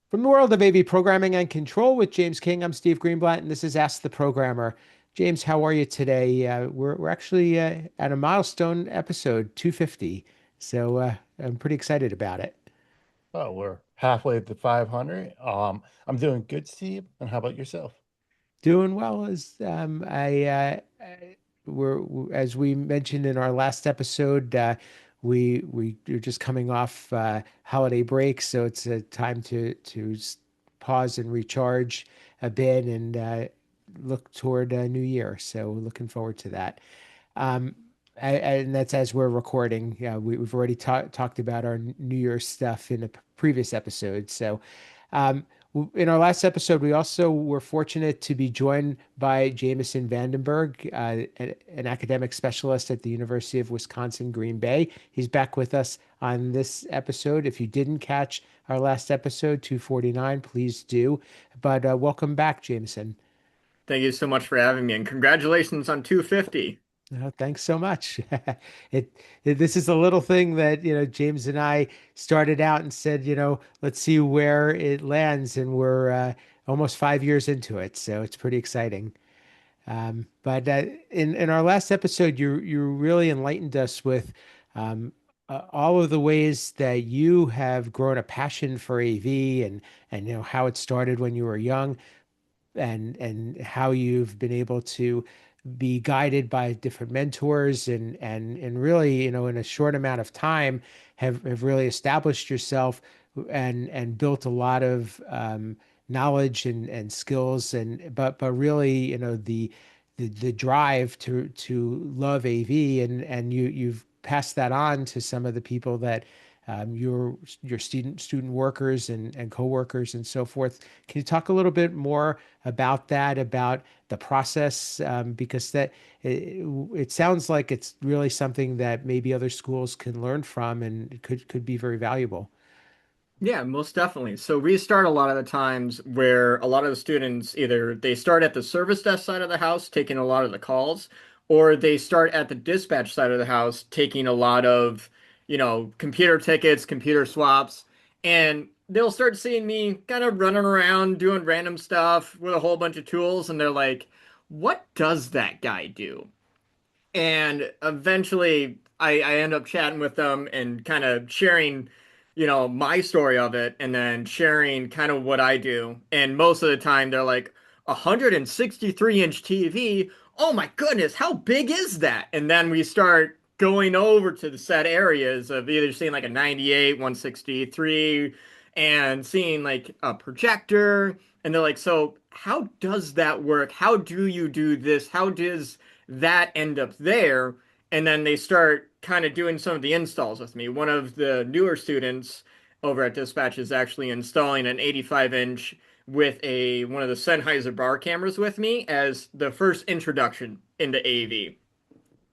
From the world of AV programming and control with James King, I'm Steve Greenblatt, and this is Ask the Programmer. James, how are you today? We're actually at a milestone episode 250, so I'm pretty excited about it. Oh, we're halfway to 500. I'm doing good, Steve. And how about yourself? Doing well as as we mentioned in our last episode, we're just coming off holiday break, so it's a time to pause and recharge a bit and look toward New Year. So looking forward to that. Um, and that's as we're recording. Yeah, we've already talked about our New Year's stuff in a previous episode. So, um, in our last episode, we also were fortunate to be joined by Jamison Vandenberg, an academic specialist at the University of Wisconsin, Green Bay. He's back with us on this episode. If you didn't catch our last episode, 249, please do. But welcome back, Jamison. Thank you so much for having me, and congratulations on 250. Oh, thanks so much. This is a little thing that, James and I started out and said, let's see where it lands, and we're almost 5 years into it, so it's pretty exciting. But in our last episode, you really enlightened us with all of the ways that you have grown a passion for AV and how it started when you were young and how you've been able to be guided by different mentors and really, in a short amount of time have really established yourself and built a lot of knowledge and skills but really, the drive to love AV and you've passed that on to some of the people that your student workers and coworkers and so forth. Can you talk a little bit more about that, about the process? Because it sounds like it's really something that maybe other schools can learn from and it could be very valuable. Yeah, most definitely. So we start a lot of the times where a lot of the students either they start at the service desk side of the house taking a lot of the calls, or they start at the dispatch side of the house taking a lot of, computer tickets, computer swaps, and they'll start seeing me kind of running around doing random stuff with a whole bunch of tools, and they're like, "What does that guy do?" And eventually I end up chatting with them and kind of sharing, my story of it and then sharing kind of what I do. And most of the time they're like, 163-inch TV. Oh my goodness, how big is that? And then we start going over to the set areas of either seeing like a 98, 163, and seeing like a projector. And they're like, so how does that work? How do you do this? How does that end up there? And then they start kind of doing some of the installs with me. One of the newer students over at Dispatch is actually installing an 85-inch with a one of the Sennheiser bar cameras with me as the first introduction into AV.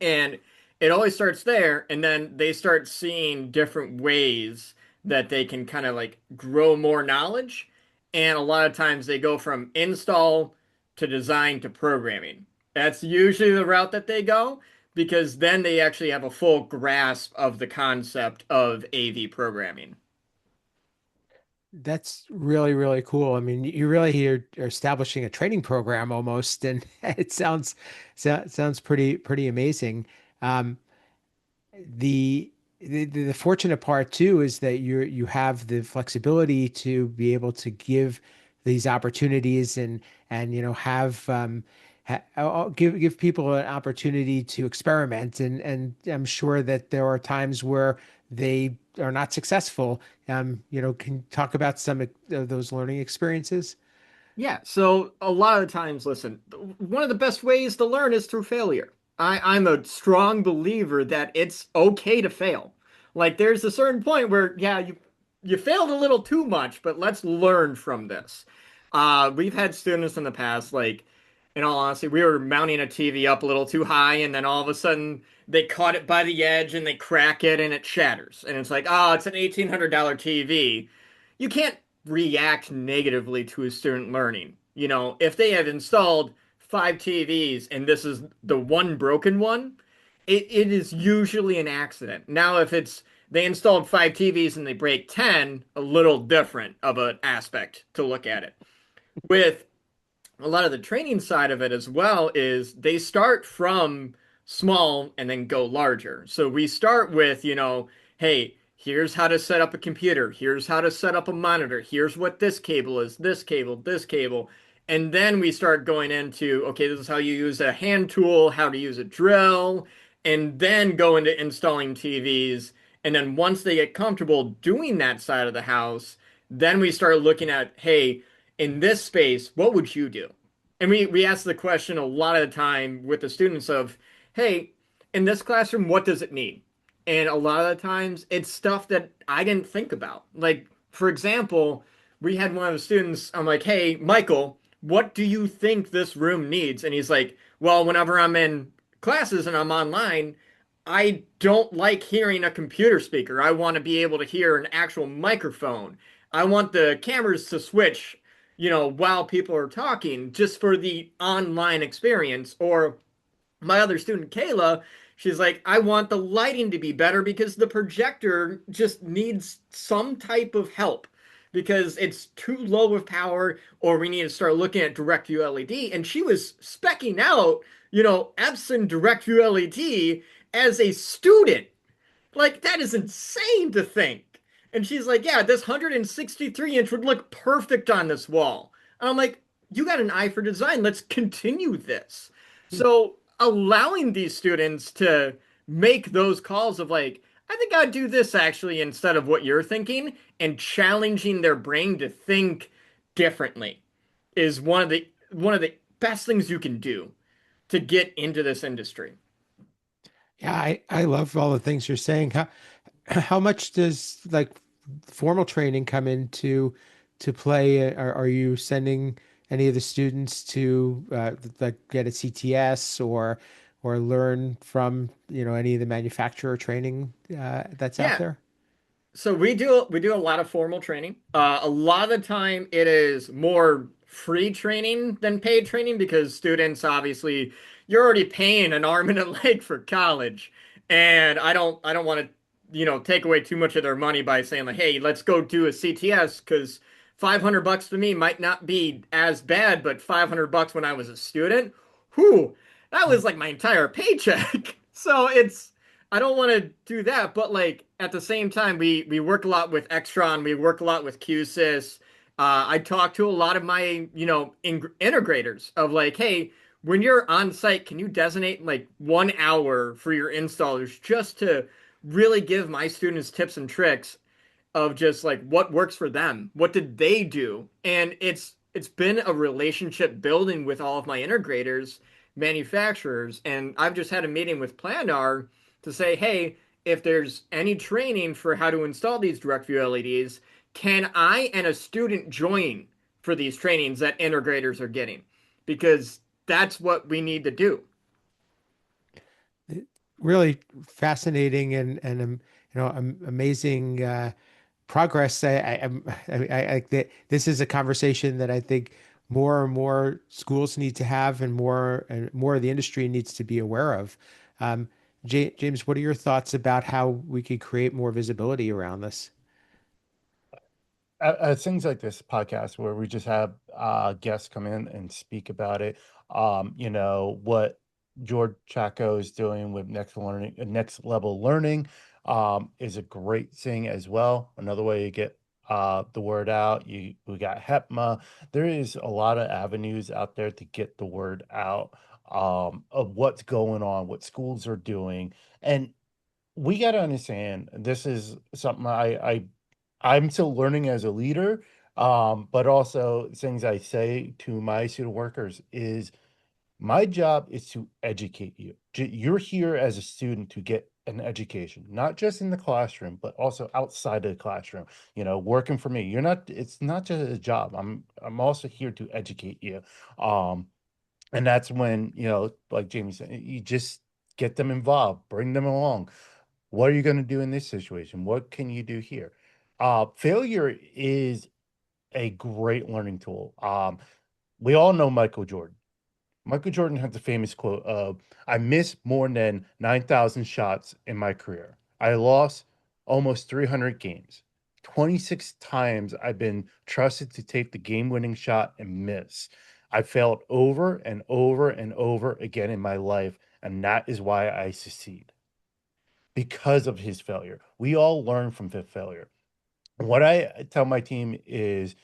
And it always starts there, and then they start seeing different ways that they can kind of like grow more knowledge. And a lot of times they go from install to design to programming. That's usually the route that they go because then they actually have a full grasp of the concept of AV programming. That's really, really cool. I mean, you really are establishing a training program almost, and it sounds pretty amazing. Um, the, the fortunate part too is that you have the flexibility to be able to give these opportunities and have give people an opportunity to experiment and I'm sure that there are times where they are not successful. Can you talk about some of those learning experiences? Yeah, so a lot of the times, listen, one of the best ways to learn is through failure. I'm a strong believer that it's okay to fail. Like there's a certain point where, yeah, you failed a little too much, but let's learn from this. We've had students in the past, like, in all honesty, we were mounting a TV up a little too high, and then all of a sudden they caught it by the edge and they crack it and it shatters. And it's like, oh, it's an $1,800 TV. You can't react negatively to a student learning. If they have installed 5 TVs and this is the one broken one, it is usually an accident. Now, if it's they installed 5 TVs and they break 10, a little different of an aspect to look at it. With a lot of the training side of it as well is they start from small and then go larger. So we start with, hey, here's how to set up a computer, here's how to set up a monitor, here's what this cable is, this cable, this cable. And then we start going into, okay, this is how you use a hand tool, how to use a drill, and then go into installing TVs. And then once they get comfortable doing that side of the house, then we start looking at, hey, in this space, what would you do? And we ask the question a lot of the time with the students of, hey, in this classroom, what does it need? And a lot of the times it's stuff that I didn't think about. Like, for example, we had one of the students, I'm like, hey, Michael, what do you think this room needs? And he's like, well, whenever I'm in classes and I'm online, I don't like hearing a computer speaker. I want to be able to hear an actual microphone. I want the cameras to switch, while people are talking just for the online experience. Or my other student, Kayla, she's like, I want the lighting to be better because the projector just needs some type of help because it's too low of power, or we need to start looking at direct view LED. And she was specking out, Epson direct view LED as a student. Like, that is insane to think. And she's like, yeah, this 163-inch would look perfect on this wall. And I'm like, you got an eye for design. Let's continue this. So allowing these students to make those calls of like, I think I'd do this actually instead of what you're thinking, and challenging their brain to think differently is one of the best things you can do to get into this industry. Yeah, I love all the things you're saying. How much does like formal training come into to play? Are you sending any of the students to like get a CTS or learn from any of the manufacturer training that's out Yeah, there? so we do a lot of formal training. A lot of the time it is more free training than paid training because students obviously you're already paying an arm and a leg for college. And I don't want to, take away too much of their money by saying like, hey, let's go do a CTS because $500 to me might not be as bad, but $500 when I was a student, whew, that was like my entire paycheck. So I don't want to do that, but like at the same time, we work a lot with Extron, we work a lot with QSys. I talk to a lot of my integrators of like, hey, when you're on site, can you designate like 1 hour for your installers just to really give my students tips and tricks of just like what works for them, what did they do, and it's been a relationship building with all of my integrators, manufacturers, and I've just had a meeting with Planar to say, hey, if there's any training for how to install these direct view LEDs, can I and a student join for these trainings that integrators are getting? Because that's what we need to do. Really fascinating amazing progress. This is a conversation that I think more and more schools need to have, and more of the industry needs to be aware of. Um, James, what are your thoughts about how we could create more visibility around this? Things like this podcast where we just have guests come in and speak about it. What George Chaco is doing with next level learning, is a great thing as well. Another way to get the word out. We got HEPMA. There is a lot of avenues out there to get the word out of what's going on, what schools are doing, and we got to understand this is something I'm still learning as a leader, but also things I say to my student workers is my job is to educate you. You're here as a student to get an education, not just in the classroom, but also outside of the classroom. Working for me, you're not. It's not just a job. I'm also here to educate you, um, and that's when like Jamie said, you just get them involved, bring them along. What are you going to do in this situation? What can you do here? Failure is a great learning tool. We all know Michael Jordan. Michael Jordan has the famous quote of, I missed more than 9,000 shots in my career. I lost almost 300 games. 26 times I've been trusted to take the game-winning shot and miss. I failed over and over and over again in my life, and that is why I succeed because of his failure. We all learn from the failure. What I tell my team is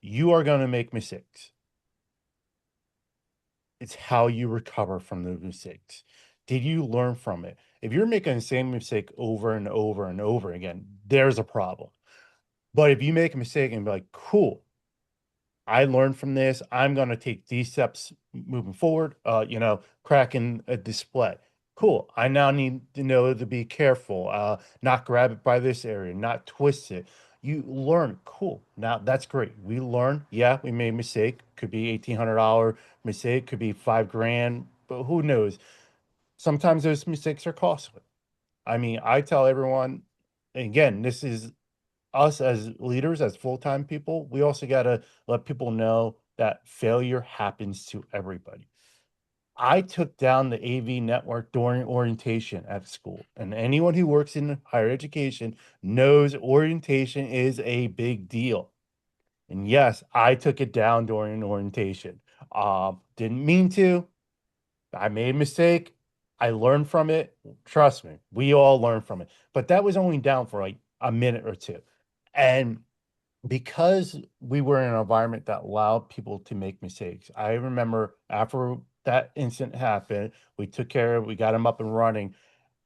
you are going to make mistakes. It's how you recover from those mistakes. Did you learn from it? If you're making the same mistake over and over and over again, there's a problem. But if you make a mistake and be like, cool, I learned from this. I'm going to take these steps moving forward. Cracking a display. Cool. I now need to know to be careful, not grab it by this area, not twist it. You learn. Cool. Now that's great. We learn. Yeah, we made a mistake. Could be $1,800 mistake. Could be 5 grand. But who knows? Sometimes those mistakes are costly. I mean, I tell everyone, again, this is us as leaders, as full-time people, we also got to let people know that failure happens to everybody. I took down the AV network during orientation at school, and anyone who works in higher education knows orientation is a big deal. And yes, I took it down during orientation. Didn't mean to. I made a mistake. I learned from it. Trust me, we all learn from it. But that was only down for like a minute or two. And because we were in an environment that allowed people to make mistakes, I remember after that incident happened, we took care of it, we got him up and running.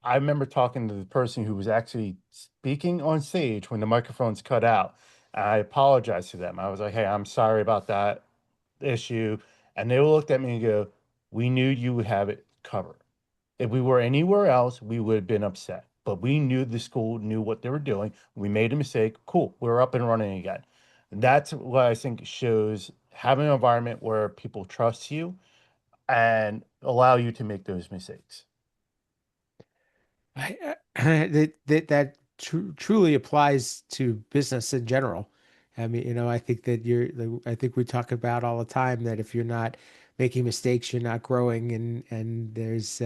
I remember talking to the person who was actually speaking on stage when the microphones cut out. I apologized to them. I was like, hey, I'm sorry about that issue. And they looked at me and go, we knew you would have it covered. If we were anywhere else, we would have been upset. But we knew the school knew what they were doing. We made a mistake. Cool. We're up and running again. That's what I think shows having an environment where people trust you and allow you to make those mistakes. That truly applies to business in general. I mean, I think that I think we talk about all the time that if you're not making mistakes, you're not growing, and there's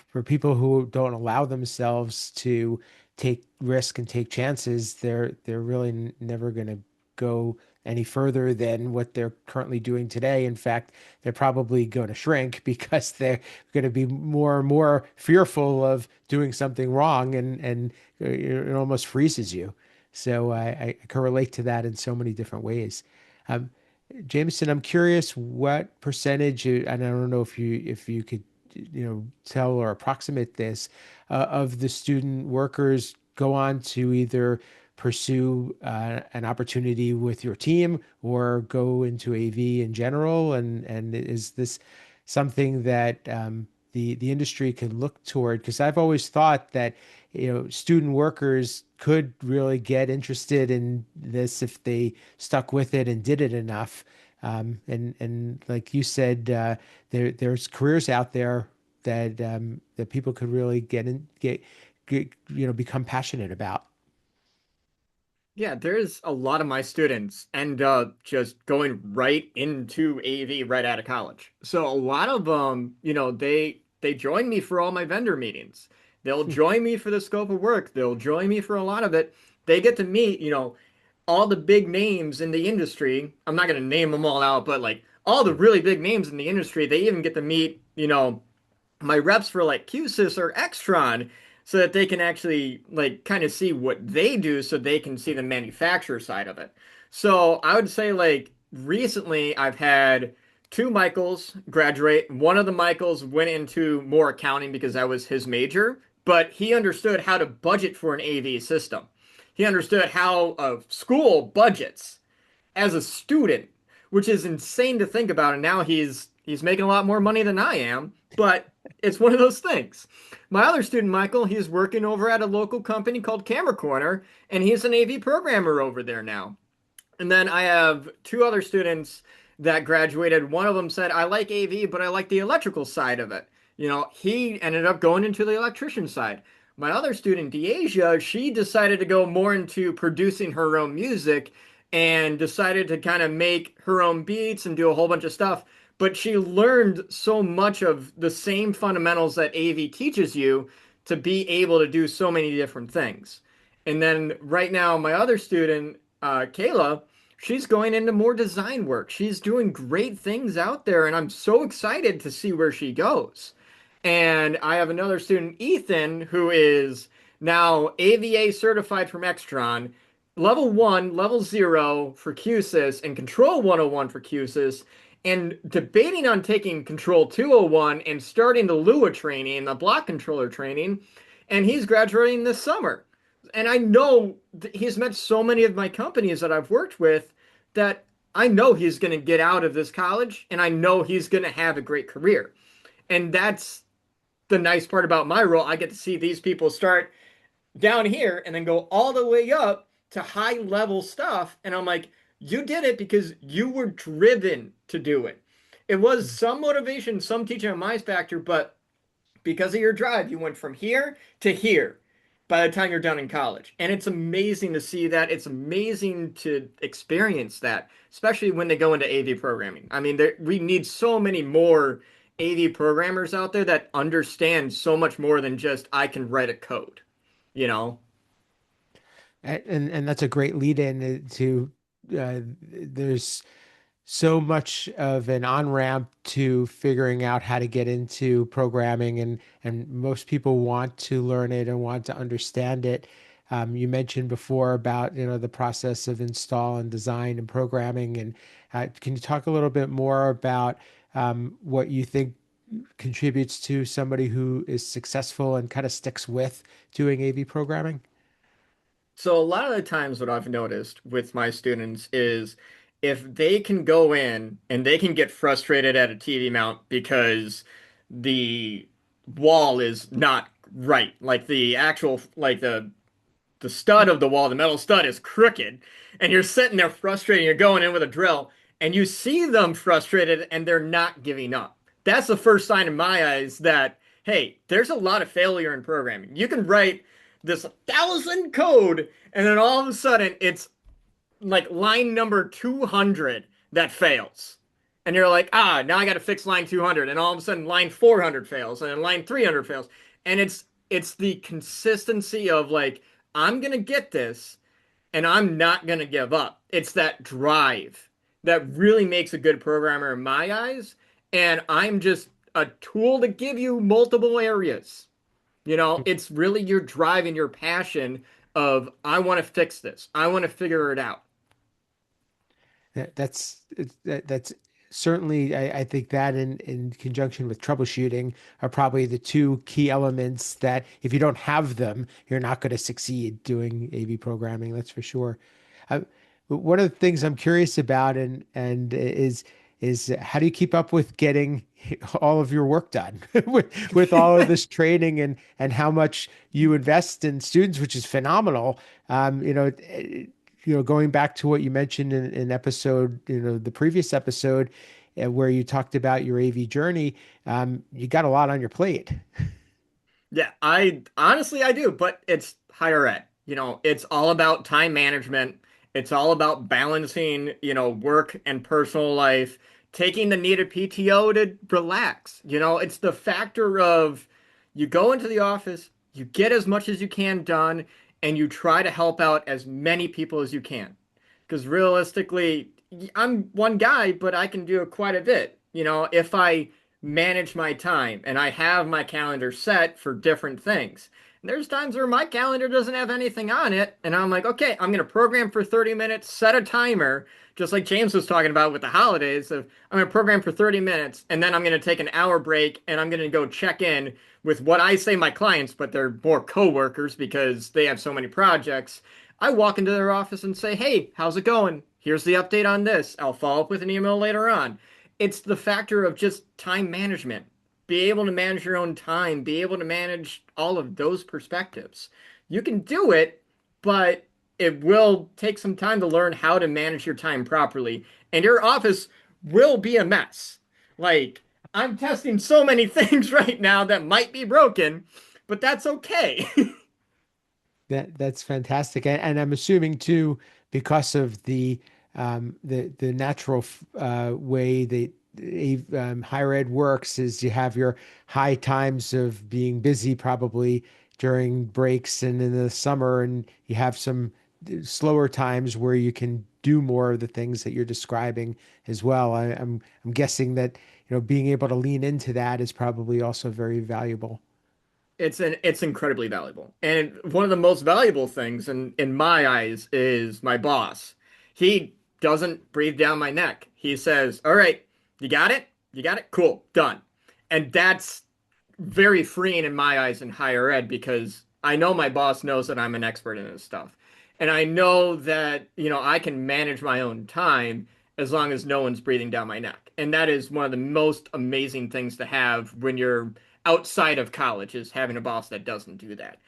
for people who don't allow themselves to take risk and take chances, they're really never going to go any further than what they're currently doing today. In fact, they're probably going to shrink because they're going to be more and more fearful of doing something wrong, and it almost freezes you. So I can relate to that in so many different ways. Um, Jameson, I'm curious what percentage, and I don't know if you could, tell or approximate this, of the student workers go on to either pursue an opportunity with your team or go into AV in general, and is this something that the industry can look toward? Because I've always thought that student workers could really get interested in this if they stuck with it and did it enough. And like you said, there's careers out there that people could really get become passionate about. Yeah, there's a lot of my students end up just going right into AV right out of college. So a lot of them, they join me for all my vendor meetings. They'll join me for the scope of work. They'll join me for a lot of it. They get to meet, all the big names in the industry. I'm not going to name them all out, but like all the really big names in the industry, they even get to meet, my reps for like QSys or Extron so that they can actually like kind of see what they do so they can see the manufacturer side of it. So I would say like recently I've had two Michaels graduate. One of the Michaels went into more accounting because that was his major, but he understood how to budget for an AV system. He understood how a school budgets as a student, which is insane to think about. And now he's making a lot more money than I am, but it's one of those things. My other student, Michael, he's working over at a local company called Camera Corner, and he's an AV programmer over there now. And then I have two other students that graduated. One of them said, I like AV, but I like the electrical side of it. He ended up going into the electrician side. My other student, Deasia, she decided to go more into producing her own music and decided to kind of make her own beats and do a whole bunch of stuff. But she learned so much of the same fundamentals that AV teaches you to be able to do so many different things. And then right now, my other student, Kayla, she's going into more design work. She's doing great things out there, and I'm so excited to see where she goes. And I have another student, Ethan, who is now AVA certified from Extron, level 1, level 0 for QSys, and Control 101 for QSys, and debating on taking Control 201 and starting the Lua training, the block controller training, and he's graduating this summer. And I know he's met so many of my companies that I've worked with that I know he's going to get out of this college and I know he's going to have a great career. And that's the nice part about my role. I get to see these people start down here and then go all the way up to high level stuff. And I'm like, you did it because you were driven to do it. It was some motivation, some teaching on my factor, but because of your drive, you went from here to here by the time you're done in college. And it's amazing to see that. It's amazing to experience that, especially when they go into AV programming. I mean, we need so many more AV programmers out there that understand so much more than just I can write a code, you know? And that's a great lead in to there's so much of an on-ramp to figuring out how to get into programming, and most people want to learn it and want to understand it. You mentioned before about, the process of install and design and programming, and can you talk a little bit more about what you think contributes to somebody who is successful and kind of sticks with doing AV programming? So a lot of the times what I've noticed with my students is if they can go in and they can get frustrated at a TV mount because the wall is not right, like the actual like the stud of the wall, the metal stud is crooked, and you're sitting there frustrated, you're going in with a drill, and you see them frustrated and they're not giving up. That's the first sign in my eyes that, hey, there's a lot of failure in programming. You can write this 1,000 code, and then all of a sudden it's like line number 200 that fails. And you're like, now I got to fix line 200. And all of a sudden line 400 fails and then line 300 fails. And it's the consistency of like, I'm going to get this and I'm not going to give up. It's that drive that really makes a good programmer in my eyes. And I'm just a tool to give you multiple areas. It's really your drive and your passion of, I want to fix this. I want to figure it out. That's certainly, I think that in conjunction with troubleshooting are probably the two key elements that if you don't have them, you're not going to succeed doing AV programming. That's for sure. Uh, one of the things I'm curious about and is how do you keep up with getting all of your work done with all of this training and how much you invest in students, which is phenomenal. Going back to what you mentioned in episode, the previous episode, where you talked about your AV journey, you got a lot on your plate. Yeah, I honestly I do, but it's higher ed. It's all about time management. It's all about balancing, work and personal life, taking the needed PTO to relax. It's the factor of you go into the office, you get as much as you can done, and you try to help out as many people as you can. Because realistically, I'm one guy, but I can do quite a bit. If I manage my time and I have my calendar set for different things. And there's times where my calendar doesn't have anything on it, and I'm like, okay, I'm going to program for 30 minutes, set a timer, just like James was talking about with the holidays. Of I'm going to program for 30 minutes, and then I'm going to take an hour break, and I'm going to go check in with what I say my clients, but they're more coworkers because they have so many projects. I walk into their office and say, hey, how's it going? Here's the update on this. I'll follow up with an email later on. It's the factor of just time management. Be able to manage your own time, be able to manage all of those perspectives. You can do it, but it will take some time to learn how to manage your time properly. And your office will be a mess. Like, I'm testing so many things right now that might be broken, but that's okay. That's fantastic, and I'm assuming too, because of the natural way that higher ed works is you have your high times of being busy, probably during breaks and in the summer, and you have some slower times where you can do more of the things that you're describing as well. I'm guessing that, being able to lean into that is probably also very valuable. It's incredibly valuable. And one of the most valuable things in my eyes is my boss. He doesn't breathe down my neck. He says, "All right, you got it? You got it? Cool, done." And that's very freeing in my eyes in higher ed because I know my boss knows that I'm an expert in this stuff. And I know that, I can manage my own time as long as no one's breathing down my neck. And that is one of the most amazing things to have when you're outside of college is having a boss that doesn't do that.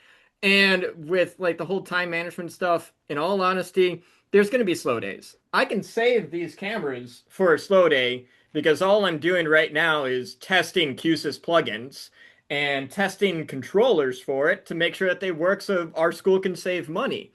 And with like the whole time management stuff, in all honesty, there's going to be slow days. I can save these cameras for a slow day because all I'm doing right now is testing QSys plugins and testing controllers for it to make sure that they work so our school can save money.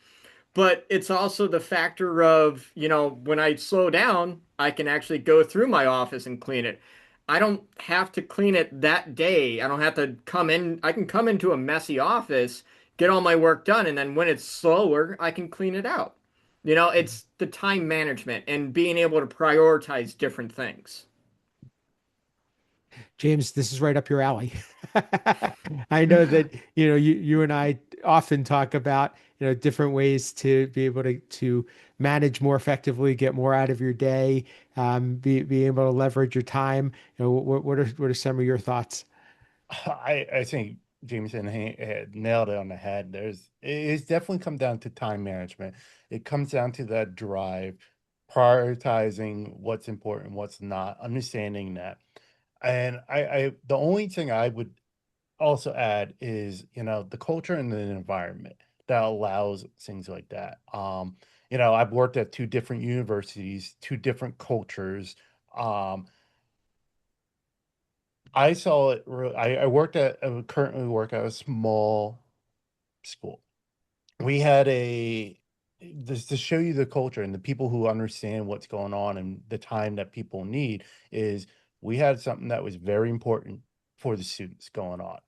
But it's also the factor of, when I slow down, I can actually go through my office and clean it. I don't have to clean it that day. I don't have to come in. I can come into a messy office, get all my work done, and then when it's slower, I can clean it out. It's the time management and being able to prioritize different things. James, this is right up your alley. I know that, you and I often talk about, different ways to be able to manage more effectively, get more out of your day, be able to leverage your time. What are some of your thoughts? I think Jameson had nailed it on the head. It's definitely come down to time management. It comes down to that drive, prioritizing what's important, what's not, understanding that. And the only thing I would also add is, the culture and the environment that allows things like that. I've worked at two different universities, two different cultures. Um, I saw it. I currently work at a small school. We had this to show you the culture and the people who understand what's going on and the time that people need is we had something that was very important for the students going on.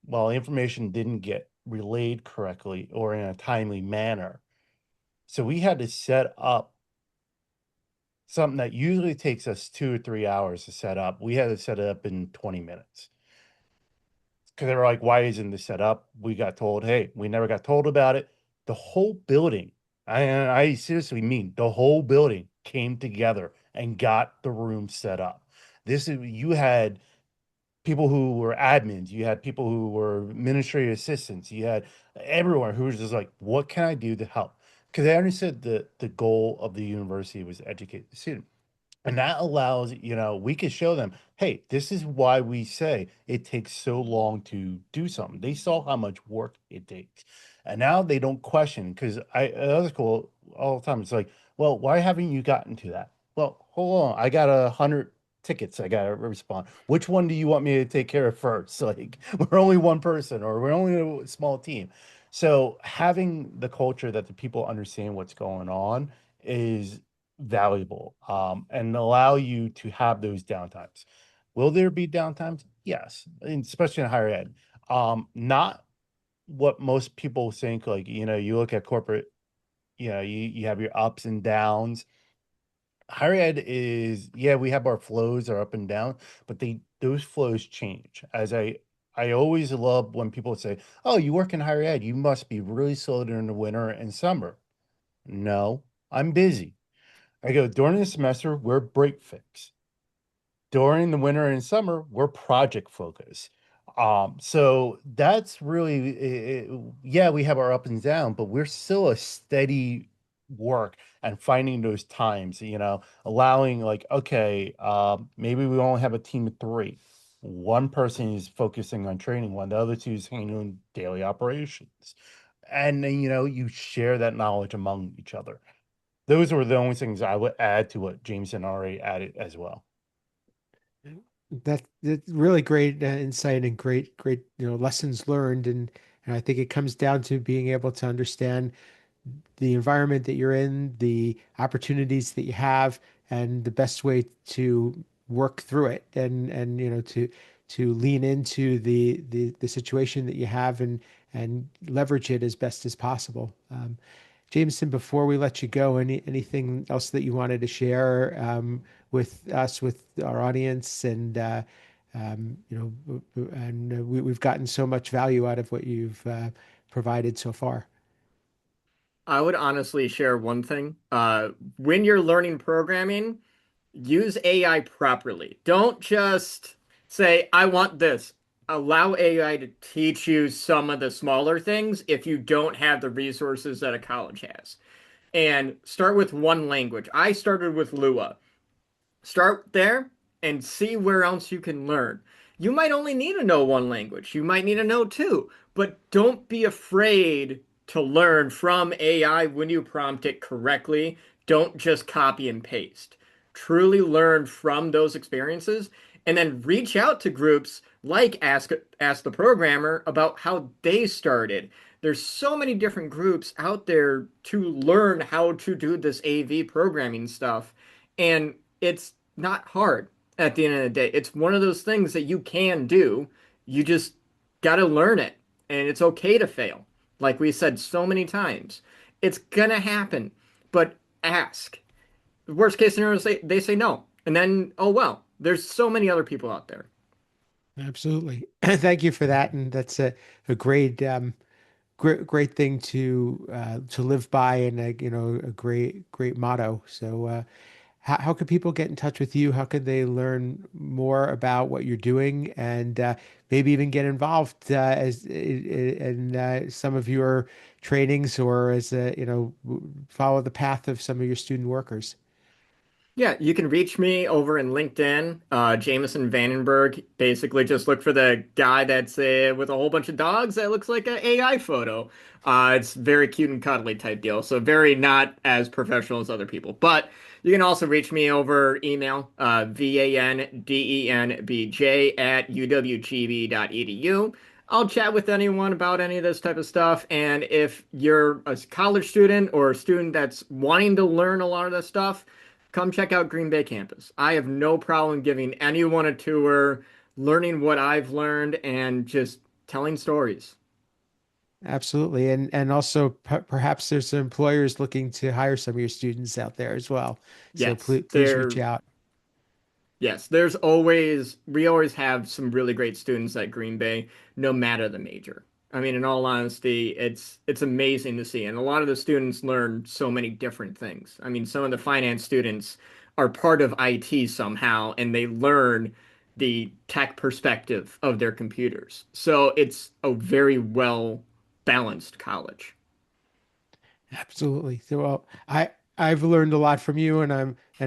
Well, information didn't get relayed correctly or in a timely manner. So we had to set up something that usually takes us 2 or 3 hours to set up. We had to set it up in 20 minutes because they were like, why isn't this set up? We got told, hey, we never got told about it. The whole building, I seriously mean the whole building came together and got the room set up. You had people who were admins, you had people who were administrative assistants, you had everyone who was just like, what can I do to help? Because I understood the goal of the university was to educate the student. And that allows, we could show them, hey, this is why we say it takes so long to do something. They saw how much work it takes. And now they don't question because other school all the time, it's like, well, why haven't you gotten to that? Well, hold on. I got 100 tickets I gotta respond. Which one do you want me to take care of first? Like, we're only one person or we're only a small team. So having the culture that the people understand what's going on is valuable, and allow you to have those downtimes. Will there be downtimes? Yes, and especially in higher ed. Not what most people think. Like, you look at corporate, you have your ups and downs. Higher ed is, yeah, we have our flows are up and down, but those flows change. I always love when people say, "Oh, you work in higher ed, you must be really slow during the winter and summer." No, I'm busy. I go, during the semester, we're break fix. During the winter and summer, we're project focused. So that's really, yeah, we have our up and down, but we're still a steady work and finding those times, allowing like, okay, maybe we only have a team of three. One person is focusing on training, one, the other two is handling daily operations. And then, you share that knowledge among each other. Those were the only things I would add to what Jameson already added as well. That's really great insight and great lessons learned, and I think it comes down to being able to understand the environment that you're in, the opportunities that you have, and the best way to work through it, and to lean into the situation that you have and leverage it as best as possible. Jameson, before we let you go, anything else that you wanted to share with us, with our audience, and we've gotten so much value out of what you've provided so far. I would honestly share one thing. When you're learning programming, use AI properly. Don't just say, I want this. Allow AI to teach you some of the smaller things if you don't have the resources that a college has. And start with one language. I started with Lua. Start there and see where else you can learn. You might only need to know one language. You might need to know two, but don't be afraid to learn from AI when you prompt it correctly. Don't just copy and paste. Truly learn from those experiences and then reach out to groups like Ask the Programmer about how they started. There's so many different groups out there to learn how to do this AV programming stuff. And it's not hard at the end of the day. It's one of those things that you can do. You just got to learn it. And it's okay to fail. Like we said so many times, it's going to happen. But ask. The worst case scenario, they say no. And then, oh, well, there's so many other people out there. Absolutely. Thank you for that. And that's a great great thing to live by, and a great motto. So how could people get in touch with you? How could they learn more about what you're doing, and maybe even get involved as in some of your trainings, or as follow the path of some of your student workers? Yeah, you can reach me over in LinkedIn, Jamison Vandenberg. Basically, just look for the guy that's with a whole bunch of dogs that looks like an AI photo. It's very cute and cuddly type deal, so very not as professional as other people. But you can also reach me over email, vandenbj at uwgb.edu. I'll chat with anyone about any of this type of stuff. And if you're a college student or a student that's wanting to learn a lot of this stuff, come check out Green Bay campus. I have no problem giving anyone a tour, learning what I've learned, and just telling stories. Absolutely. And also perhaps there's some employers looking to hire some of your students out there as well. So Yes, please reach out. we always have some really great students at Green Bay, no matter the major. I mean, in all honesty, it's amazing to see. And a lot of the students learn so many different things. I mean, some of the finance students are part of IT somehow, and they learn the tech perspective of their computers. So it's a very well balanced college. Absolutely. So, well, I've learned a lot from you, and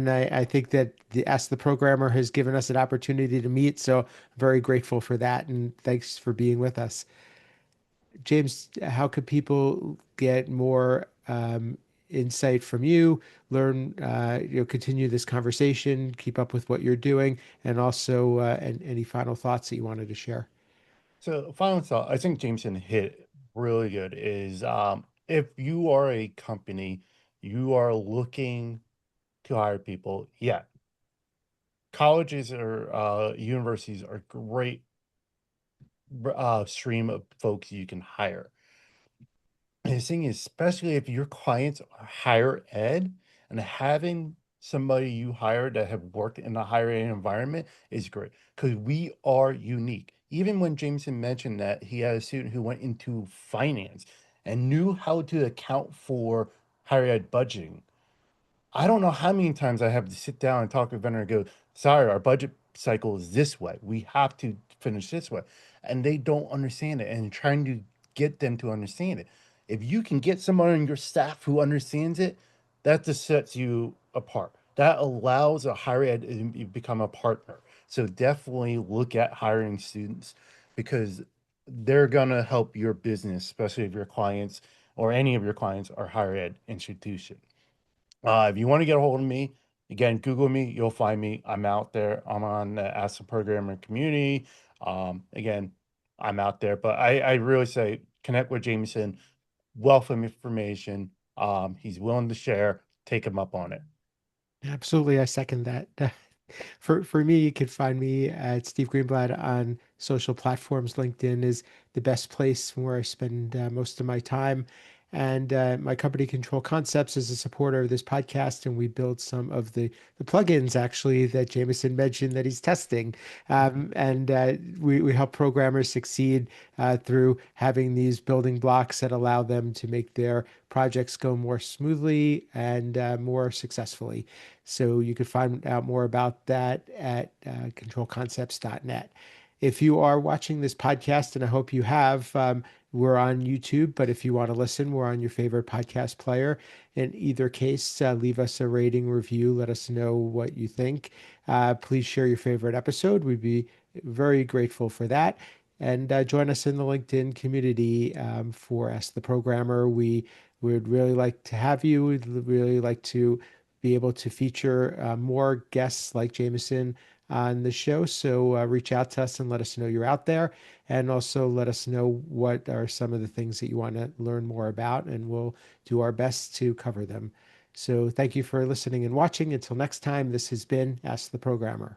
I think that the Ask the Programmer has given us an opportunity to meet. So I'm very grateful for that, and thanks for being with us. James, how could people get more insight from you, learn, continue this conversation, keep up with what you're doing, and also and any final thoughts that you wanted to share? So final thought, I think Jameson hit really good is if you are a company, you are looking to hire people, yeah, colleges or universities are great stream of folks you can hire. And the thing is, especially if your clients are higher ed, and having somebody you hire that have worked in a higher ed environment is great because we are unique. Even when Jameson mentioned that he had a student who went into finance and knew how to account for higher ed budgeting, I don't know how many times I have to sit down and talk to a vendor and go, sorry, our budget cycle is this way. We have to finish this way. And they don't understand it, and trying to get them to understand it. If you can get someone on your staff who understands it, that just sets you apart. That allows a higher ed to become a partner. So definitely look at hiring students because they're going to help your business, especially if your clients or any of your clients are higher ed institution. If you want to get a hold of me, again, Google me, you'll find me. I'm out there. I'm on the Ask the Programmer community. Again, I'm out there, but I really say connect with Jameson, wealth of information. He's willing to share. Take him up on it. Absolutely, I second that. For me, you can find me at Steve Greenblatt on social platforms. LinkedIn is the best place where I spend most of my time. And my company, Control Concepts, is a supporter of this podcast, and we build some of the plugins actually that Jameson mentioned that he's testing. And we help programmers succeed through having these building blocks that allow them to make their projects go more smoothly and more successfully. So you can find out more about that at controlconcepts.net. If you are watching this podcast, and I hope you have, we're on YouTube, but if you want to listen, we're on your favorite podcast player. In either case, leave us a rating review. Let us know what you think. Please share your favorite episode. We'd be very grateful for that. And join us in the LinkedIn community for Ask the Programmer. We would really like to have you. We'd really like to be able to feature more guests like Jameson on the show. So reach out to us and let us know you're out there. And also let us know what are some of the things that you want to learn more about, and we'll do our best to cover them. So thank you for listening and watching. Until next time, this has been Ask the Programmer.